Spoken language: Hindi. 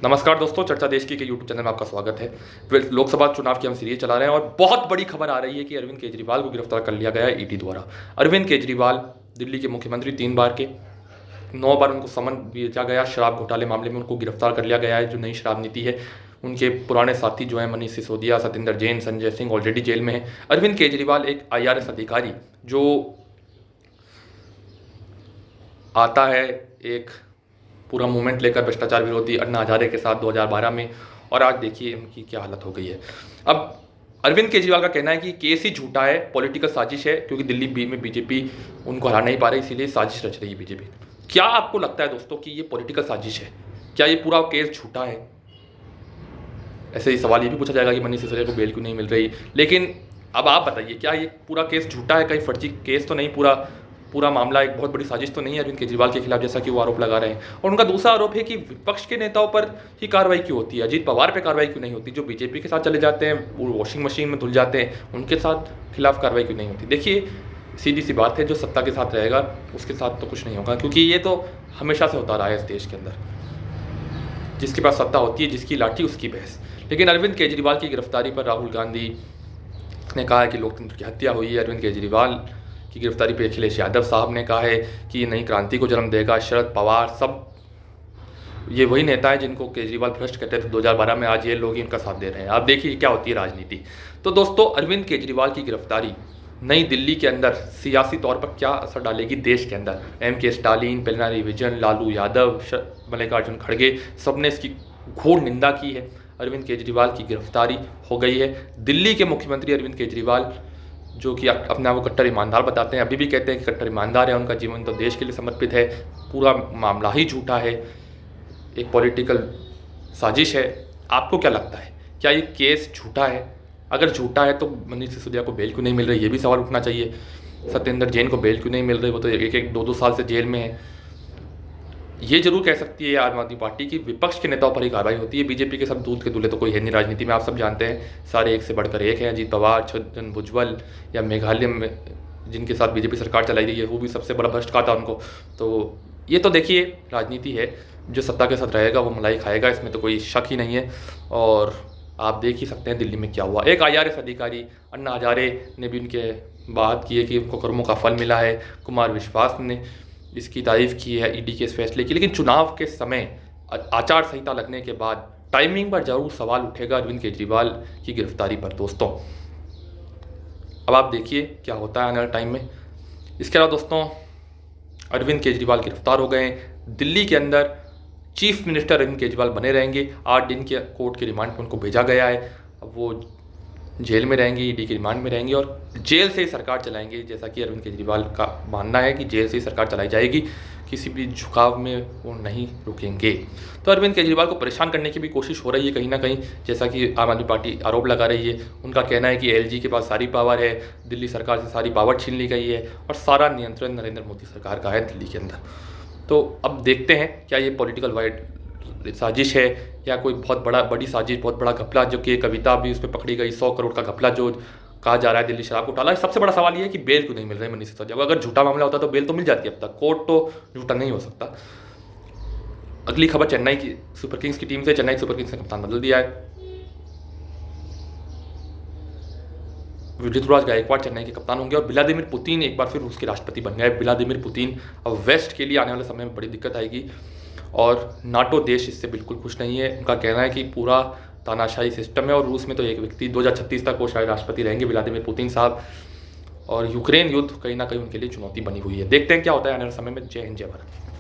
नमस्कार दोस्तों, चर्चा देश की के यूट्यूब चैनल में आपका स्वागत है। लोकसभा चुनाव की हम सीरीज चला रहे हैं और बहुत बड़ी खबर आ रही है कि अरविंद केजरीवाल को गिरफ्तार कर लिया गया है ईडी द्वारा। अरविंद केजरीवाल दिल्ली के मुख्यमंत्री 3 बार के, 9 बार उनको समन भेजा गया। शराब घोटाले मामले में उनको गिरफ्तार कर लिया गया है। जो नई शराब नीति है, उनके पुराने साथी जो हैं मनीष सिसोदिया, सत्येंद्र जैन, संजय सिंह ऑलरेडी जेल में है। अरविंद केजरीवाल एक IRS अधिकारी जो आता है एक पूरा मूवमेंट लेकर भ्रष्टाचार विरोधी अन्ना हजारे के साथ 2012 में, और आज देखिए उनकी क्या हालत हो गई है। अब अरविंद केजरीवाल का कहना है कि केस ही झूठा है, पॉलिटिकल साजिश है, क्योंकि दिल्ली में बीजेपी उनको हरा नहीं पा रही, इसीलिए साजिश रच रही है बीजेपी। क्या आपको लगता है दोस्तों कि ये पॉलिटिकल साजिश है? क्या ये पूरा केस झूठा है? ऐसे ही सवाल ये भी पूछा जाएगा कि मनीष सिसोदिया को बेल क्यों नहीं मिल रही। लेकिन अब आप बताइए, क्या ये पूरा केस झूठा है? कहीं फर्जी केस तो नहीं, पूरा मामला एक बहुत बड़ी साजिश तो नहीं है अरविंद केजरीवाल के खिलाफ, जैसा कि वो आरोप लगा रहे हैं। और उनका दूसरा आरोप है कि विपक्ष के नेताओं पर ही कार्रवाई क्यों होती है, अजीत पवार पे कार्रवाई क्यों नहीं होती? जो बीजेपी के साथ चले जाते हैं, वो वॉशिंग मशीन में धुल जाते हैं, उनके साथ खिलाफ कार्रवाई क्यों नहीं होती? देखिए, सीधी सी बात है, जो सत्ता के साथ रहेगा उसके साथ तो कुछ नहीं होगा, क्योंकि ये तो हमेशा से होता रहा है इस देश के अंदर। जिसके पास सत्ता होती है, जिसकी लाठी उसकी भैंस। लेकिन अरविंद केजरीवाल की गिरफ्तारी पर राहुल गांधी ने कहा है कि लोकतंत्र की हत्या हुई है। अरविंद केजरीवाल की गिरफ्तारी पर अखिलेश यादव साहब ने कहा है कि ये नई क्रांति को जन्म देगा। शरद पवार, सब ये वही नेता है जिनको केजरीवाल भ्रष्ट कहते थे 2012 में, आज ये लोग ही इनका साथ दे रहे हैं। आप देखिए क्या होती है राजनीति। तो दोस्तों, अरविंद केजरीवाल की गिरफ्तारी नई दिल्ली के अंदर सियासी तौर पर क्या असर डालेगी देश के अंदर? MK स्टालिन, पिनराई विजयन, लालू यादव, मल्लिकार्जुन खड़गे, सबने इसकी घोर निंदा की है। अरविंद केजरीवाल की गिरफ्तारी हो गई है। दिल्ली के मुख्यमंत्री अरविंद केजरीवाल, जो कि अपने आप को कट्टर ईमानदार बताते हैं, अभी भी कहते हैं कि कट्टर ईमानदार है, उनका जीवन तो देश के लिए समर्पित है, पूरा मामला ही झूठा है, एक पॉलिटिकल साजिश है। आपको क्या लगता है, क्या ये केस झूठा है? अगर झूठा है तो मनीष सिसोदिया को बेल क्यों नहीं मिल रही, ये भी सवाल उठना चाहिए। सत्येंद्र जैन को बेल क्यों नहीं मिल रही? वो तो 1-2 साल से जेल में है। ये जरूर कह सकती है आम आदमी पार्टी की विपक्ष के नेताओं पर ही कार्रवाई होती है। बीजेपी के सब दूध के दूल्हे तो कोई है नहीं राजनीति में, आप सब जानते हैं, सारे एक से बढ़कर एक हैं। अजीत पवार, छगन भुजबल, या मेघालय में जिनके साथ बीजेपी सरकार चलाई रही है, वो भी सबसे बड़ा भ्रष्ट कहा था उनको। तो ये तो देखिए राजनीति है, जो सत्ता के साथ रहेगा वो मलाई खाएगा, इसमें तो कोई शक ही नहीं है। और आप देख ही सकते हैं दिल्ली में क्या हुआ। एक IRS अधिकारी अन्ना हजारे ने भी उनके बात की है कि उनको कर्मों का फल मिला है। कुमार विश्वास ने इसकी तारीफ की है ईडी के इस फैसले की। लेकिन चुनाव के समय आचार संहिता लगने के बाद टाइमिंग पर जरूर सवाल उठेगा अरविंद केजरीवाल की गिरफ्तारी पर दोस्तों। अब आप देखिए क्या होता है आने वाले टाइम में। इसके अलावा दोस्तों, अरविंद केजरीवाल गिरफ्तार हो गए हैं। दिल्ली के अंदर चीफ मिनिस्टर अरविंद केजरीवाल बने रहेंगे। 8 दिन के कोर्ट के रिमांड पर उनको भेजा गया है। अब वो जेल में रहेंगे, ईडी के रिमांड में रहेंगे और जेल से ही सरकार चलाएंगे, जैसा कि अरविंद केजरीवाल का मानना है कि जेल से ही सरकार चलाई जाएगी, किसी भी झुकाव में वो नहीं रुकेंगे। तो अरविंद केजरीवाल को परेशान करने की भी कोशिश हो रही है कहीं ना कहीं, जैसा कि आम आदमी पार्टी आरोप लगा रही है। उनका कहना है कि LG के पास सारी पावर है, दिल्ली सरकार से सारी पावर छीन ली गई है और सारा नियंत्रण नरेंद्र मोदी सरकार का है दिल्ली के अंदर। तो अब देखते हैं क्या ये पॉलिटिकल वाइड साजिश है या कोई बहुत बड़ी साजिश, बहुत बड़ा घपला, जो कि कविता भी उस पर पकड़ी गई, 100 करोड़ का घपला जो कहा जा रहा है दिल्ली शराब घोटाला। सबसे बड़ा सवाल ये है कि बेल क्यों नहीं मिल रही मनीष सिसोदिया को? अगर झूठा मामला होता तो बेल तो मिल जाती अब तक, कोर्ट तो झूठा नहीं हो सकता। अगली खबर चेन्नई की सुपर किंग्स की टीम से। चेन्नई सुपर किंग्स ने कप्तान बदल दिया है। ऋतुराज गायकवाड़ चेन्नई के कप्तान होंगे और व्लादिमीर पुतिन एक बार फिर रूस के राष्ट्रपति बन गए। व्लादिमीर पुतिन अब वेस्ट के लिए आने वाले समय में बड़ी दिक्कत आएगी और नाटो देश इससे बिल्कुल खुश नहीं है। उनका कहना है कि पूरा तानाशाही सिस्टम है और रूस में तो एक व्यक्ति 2036 तक वो शायद राष्ट्रपति रहेंगे, व्लादिमीर पुतिन साहब। और यूक्रेन युद्ध कहीं ना कहीं उनके लिए चुनौती बनी हुई है। देखते हैं क्या होता है आने वाले समय में। जय हिंद, जय भारत।